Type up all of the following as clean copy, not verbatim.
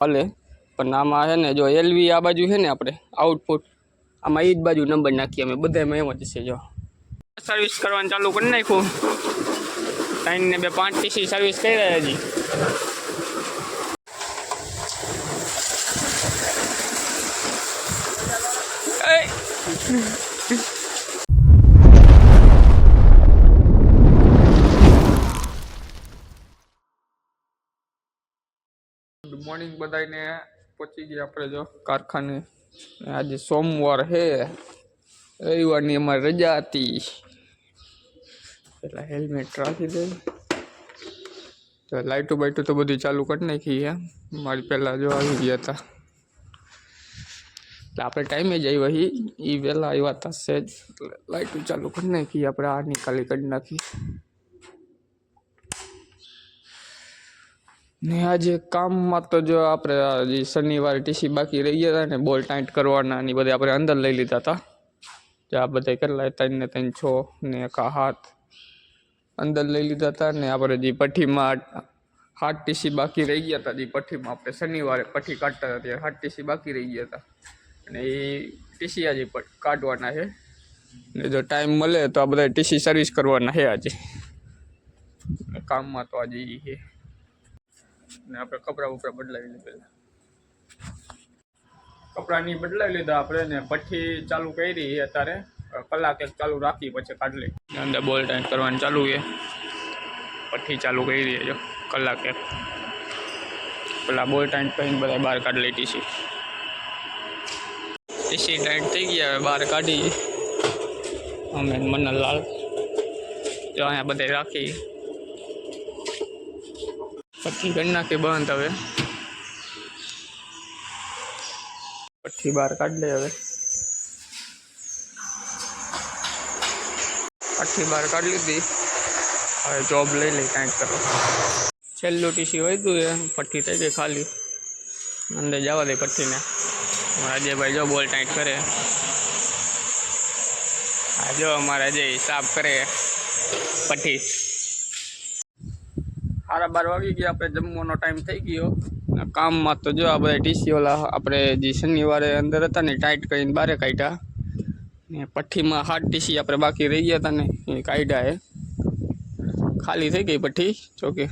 ભલે પણ આમાં છે ને જો એલવી આ બાજુ છે ને આપણે આઉટપુટ આમાં એ જ બાજુ નંબર નાખીએ અમે બધામાં એમ જ છે. જો સર્વિસ કરવાનું ચાલુ કરી નાખ્યું 3 ને 2 5 ટીસી સર્વિસ કરી રહ્યા હજી. ગુડ મોર્નિંગ બધાને. પહોંચી ગયા આપણે જો કારખાને. આજે સોમવાર છે, રવિવારની અમારી રજા હતી. પેલા હેલ્મેટ રાખી દે તો લાઇટો બાઇટો તો બધી ચાલુ કરી નાખી. મારી પહેલાં જો આવી ગયા હતા એટલે આપણે ટાઈમે જ આવ્યા એ વહેલા આવ્યા હતા સેજ લાઇટો ચાલુ કરી નાખી. આપણે આ નિકાલી કરી નાખી ને આજે કામમાં તો જો આપણે હજી શનિવારે ટીસી બાકી રહી ગયા હતા ને બોલ ટાઈટ કરવાના ને બધા આપણે અંદર લઈ લીધા હતા. જે આ બધા કેટલા 3 ને 3 6 ને 1 7 અંદર લઈ લીધા હતા ને આપણે જે પઠ્ઠીમાં 7 ટીસી બાકી રહી ગયા હતા. જે પઠ્ઠીમાં આપણે શનિવારે પઠ્ઠી કાઢતા હતા ત્યારે 7 ટીસી બાકી રહી ગયા હતા અને એ ટીસી આજે કાઢવાના છે ને જો ટાઈમ મળે તો આ બધા ટીસી સર્વિસ કરવાના છે આજે. કામમાં તો આજે એ છે ને આપણે કપડાં બપડા બદલાવી લીધા. કપડાં નહીં બદલાવી લીધા આપણે ને પઠ્ઠી ચાલુ કરી અત્યારે કલાક એક ચાલુ રાખી પછી કાઢી લઈ. અંદર બોલ ટાઈટ કરવાનું ચાલુ છે, પઠ્ઠી ચાલુ કરી દઈએ જો કલાક એક. પેલા બોલ ટાઈટ કરીને બધા બહાર કાઢી લઈ ટીસી ટાઈટ થઈ ગયા. હવે બહાર કાઢી અમે મનલાલ જો અહીંયા બધા રાખી પઠ્ઠી કરી નાખી બંધ. હવે પઠ્ઠી બહાર કાઢી લે. હવે પઠ્ઠી બહાર કાઢી લીધી. હવે જોબ લઈ લઈ ટાઈટ કરવા. છેલ્લું ટીસી વધ્યું એ પઠ્ઠી થઈ ગઈ ખાલી. અંદર જવા દે પઠ્ઠીને. અજયભાઈ જો બોલ ટાઈટ કરે. હા જો અમારે અજય સાફ કરે પઠ્ઠી. 12:30 વાગી ગયા. આપણે જમવાનો ટાઈમ થઈ ગયો. કામમાં તો જો આ બધા ટીસી ઓલા આપણે જે શનિવારે અંદર હતા ને ટાઈટ કરીને બહાર કાઢ્યા ને પઠ્ઠીમાં 7 ટીસી આપણે બાકી રહી ગયા હતા ને એ કાઢ્યા. એ ખાલી થઈ ગઈ પઠ્ઠી. જોકે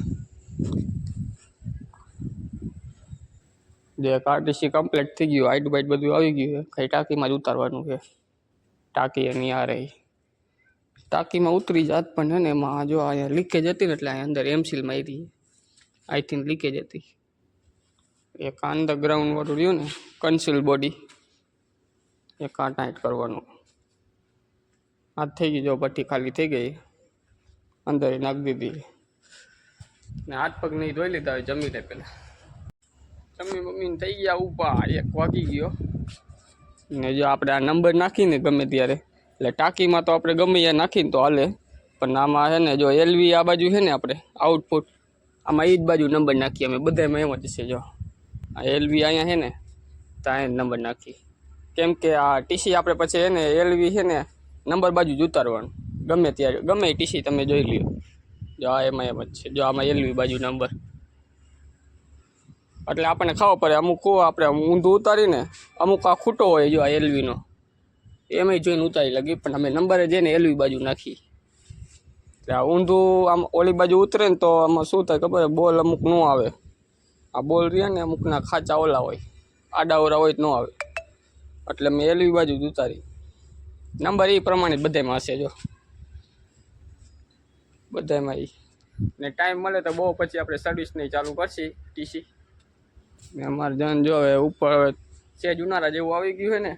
જે ટીસી કમ્પ્લીટ થઈ ગયું. હાઈટ બાઈટ બધું આવી ગયું છે. ખાલી ટાંકીમાં જ ઉતારવાનું છે. ટાંકી એની આ રહી ટાંકીમાં ઉતરી જાત પણ છે ને એમાં જો અહીંયા લીકેજ હતી ને એટલે અહીંયા અંદર એમસીલ મારી આઈ થિંક લીકેજ હતી. એક અંડરગ્રાઉન્ડ વાળું રહ્યું ને કન્સીલ બોડી એક આ ટાઈટ કરવાનું. આ થઈ ગઈ જો પઠ્ઠી ખાલી થઈ ગઈ. અંદર નાખી દીધી ને હાથ પગ નહીં ધોઈ લીધા. હવે જમીને પેલા મમ્મીને થઈ ગયા ઉપા. 1 વાગી ગયો ને જો આપણે આ નંબર નાખીને ગમે ત્યારે એટલે ટાંકીમાં તો આપણે ગમે ત્યાં નાખીને તો હાલે પણ આમાં છે ને જો એલવી આ બાજુ છે ને આપણે આઉટપુટ આમાં એ જ બાજુ નંબર નાખીએ અમે બધામાં એમ જ છે. જો આ એલવી અહીંયા છે ને તો અહીંયા નંબર નાખી કેમ કે આ ટીસી આપણે પછી છે ને એલવી છે ને નંબર બાજુ જ ઉતારવાનું ગમે ત્યારે ગમે ટીસી તમે જોઈ લ્યો. જો આ એમાં એમ જ છે. જો આમાં એલવી બાજુ નંબર એટલે આપણને ખબર પડે. અમુક આપણે ઊંધું ઉતારીને અમુક આ ખૂટો હોય જો આ એલવીનો એમાંય જોઈને ઉતારી લાગી પણ અમે નંબરે જઈને એલવી બાજુ નાખી. એટલે આ ઊંધું આમ ઓલી બાજુ ઉતરે ને તો આમાં શું થાય ખબર બોલ અમુક ન આવે. આ બોલ રહ્યા ને અમુકના ખાચા ઓલા હોય આડાવરા હોય તો ન આવે એટલે મેં એલવી બાજુ જ ઉતારી. નંબર એ પ્રમાણે બધામાં હશે જો બધામાં એ ને ટાઈમ મળે તો બહુ પછી આપણે સર્વિસ નહીં ચાલુ કરશી ટીસી ને અમારે જન જો હવે ઉપર સેજ ઉનાળા જેવું આવી ગયું છે ને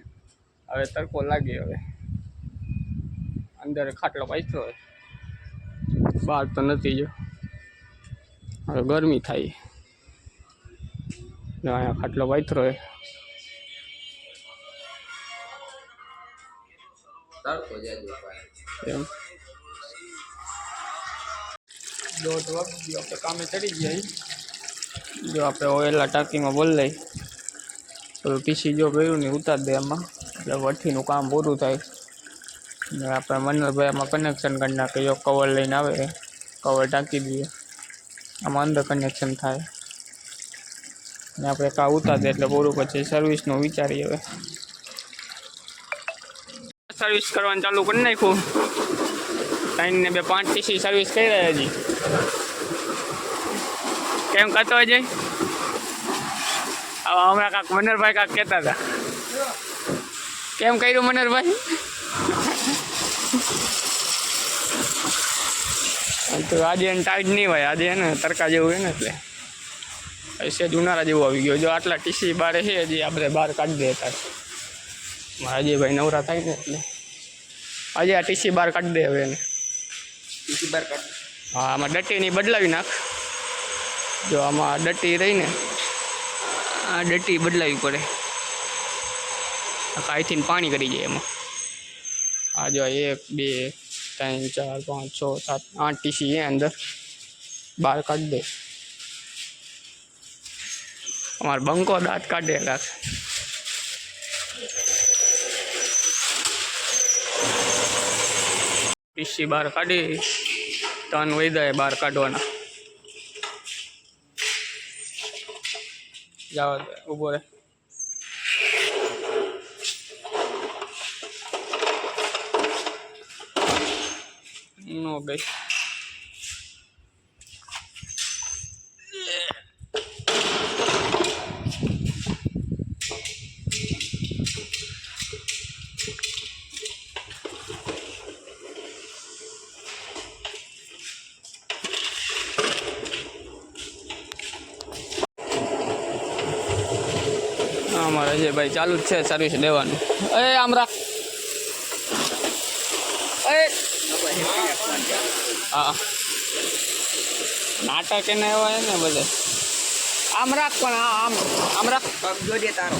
હવે તડકો લાગે. હવે અંદર ખાટલો પાથરો હોય બહાર તો નથી. જો હવે ગરમી થાય અહીંયા ખાટલો પાથરો હોય એમ 1:30 વાગી આપણે કામે ચડી ગયા. જો આપણે ઓઇલના ટાંકીમાં બોલ લઈ તો ટીસી જો ગયું ને ઉતાર દે એમાં એટલે વઠીનું કામ પૂરું થાય ને આપણે મનોહરભાઈ આમાં કનેક્શન કરી નાખે. જો કવર લઈને આવે કવર ટાંકી દઈએ આમાં અંદર કનેક્શન થાય ને આપણે કા ઉતાર દે એટલે પૂરું પછી સર્વિસનું વિચારીએ હવે સર્વિસ કરવાનું ચાલુ કરી નાખ્યું 3 ને 2 5 ટીસી સર્વિસ કરી રહ્યા હજી કેમ કરતો હોય જઈ હવે હમણાં કાંક મનરભાઈ કાંક કહેતા હતા કેમ કર્યું મનરભાઈ તો આજે એને ટાઈટ નહીં હોય આજે એને તડકા જેવું હોય ને એટલે સેજ ઉનાળા જેવું આવી ગયો જો આટલા ટીસી બારે છે હજી આપણે બહાર કાઢી દે તાર આજે ભાઈ નવરા થાય ને એટલે આજે આ ટીસી બહાર કાઢી દે હવે એને ટીસી બહાર કાઢ હા આમાં ડટ્ટીની બદલાવી નાખ જો આમાં ડટ્ટી રહીને આ ડટ્ટી બદલાવી પડે અહીંથી પાણી કરી જાય એમાં આ જો 1 2 3 4 5 6 7 8 ટીસી એ અંદર બહાર કાઢી દે અમારે બંકો દાંત કાઢે કાક ટીસી બહાર કાઢી 3 વૈદાએ બહાર કાઢવાના જાવ ઊભો રહે નો ગઈ અમારે જે ભાઈ ચાલુ જ છે સર્વિસ દેવાનું એ આમ રાખ હા નાટક એને એવા ને બધે આમ રાખ પણ આમ આમ રાખ જોજે તારો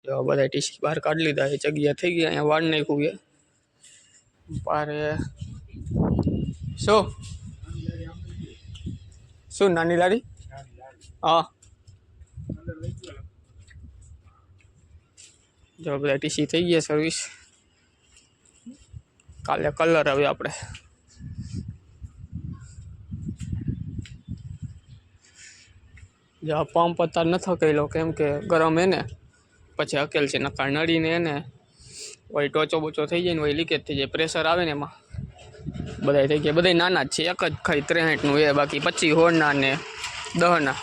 જો બધા ટીસી બહાર કાઢી લીધા એ જગ્યા થઈ ગઈ અહીંયા વાળ નાખ્યું છે પારે શું નાની લારી હા જો બધા ટીસી થઈ ગયા સર્વિસ કાલે કલર હવે આપણે જો પંપ અત્યારે નથી હકેલો કેમ કે ગરમ હે ને પછી હકેલ છે નકાર નળીને એને વળી ટોચો બોચો થઈ જાય ને વળી લીકેજ થઈ જાય પ્રેશર આવે ને એમાં બધા થઈ ગયા બધા નાના જ છે એક જ ખાલી 63નું એ બાકી 25 હોળના ને 10ના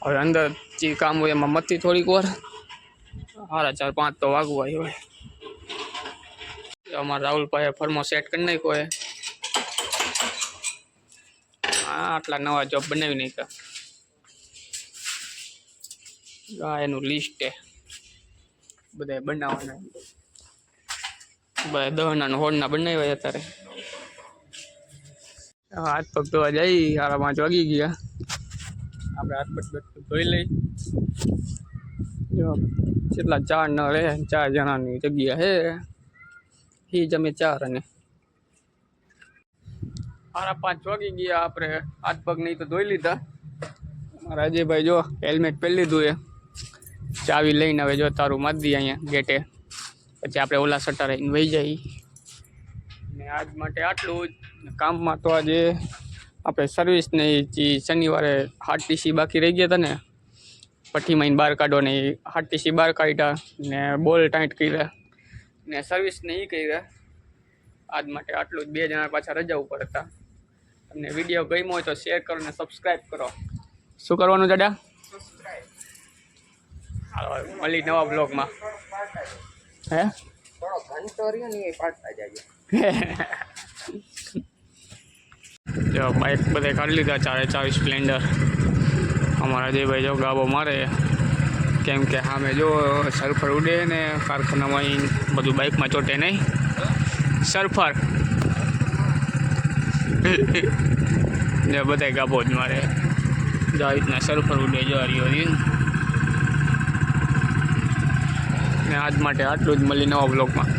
હવે અંદર જે કામ હોય એમાં મતી થોડીક વાર 4:30 5 તો વાગવા હોય અમારા રાહુલભાઈએ ફર્મો સેટ કરી નાખ્યો હોય હા આટલા નવા જોબ બનાવી નાખ્યા એનું લિસ્ટ છે બધા બનાવવાના બધા 10ના હોળના બનાવ્યા અત્યારે હાથ પગ ધોવા જઈ 5:30 વાગી ગયા આપણે હાથ પગ ધોઈ લઈ જો કેટલા 4 ન રહે 4 જણાની જગ્યા હે એ જમે 4 અને 5:30 વાગી ગયા આપણે હાથ પગ નહીં તો ધોઈ લીધા અમારા અજયભાઈ જો હેલ્મેટ પહેરી લીધું એ ચાવી લઈને હવે જો તારું મારી દઈએ અહીંયા ગેટે પછી આપણે ઓલા સટ્ટા રહીને વહી જઈએ ને આજ માટે આટલું જ કામમાં તો આજે આપણે સર્વિસને શનિવારે 8 ટીસી બાકી રહી ગયા હતા ને પઠ્ઠીમાં બહાર કાઢવાની 8 ટીસી બહાર કાઢ્યા ને બોલ ટાઈટ કર્યા ને સર્વિસને એ કર્યા આજ માટે આટલું જ 2 જણા પાછા રજા ઉપર હતા તમને વિડીયો ગમ્યો હોય તો શેર કરો ને સબસ્ક્રાઈબ કરો શું કરવાનું દાદા મળી નવા બ્લોગમાં હે થોડો ઘંટો રહ્યો ને એ પાડતા જાય જો બાઇક બધે કાઢી લીધા 4x4 સ્પ્લેન્ડર અમારા જે ભાઈ જો ગાબો મારે કેમ કે સામે જો સલ્ફર ઉડે ને કારખાનામાં બધું બાઇકમાં ચોટે નહીં સલ્ફર જો બધા ગાબો જ મારે જો આ રીતના સલ્ફર ઉડે જો રહ્યો ને આજ માટે આટલું જ મળી નવા બ્લોગમાં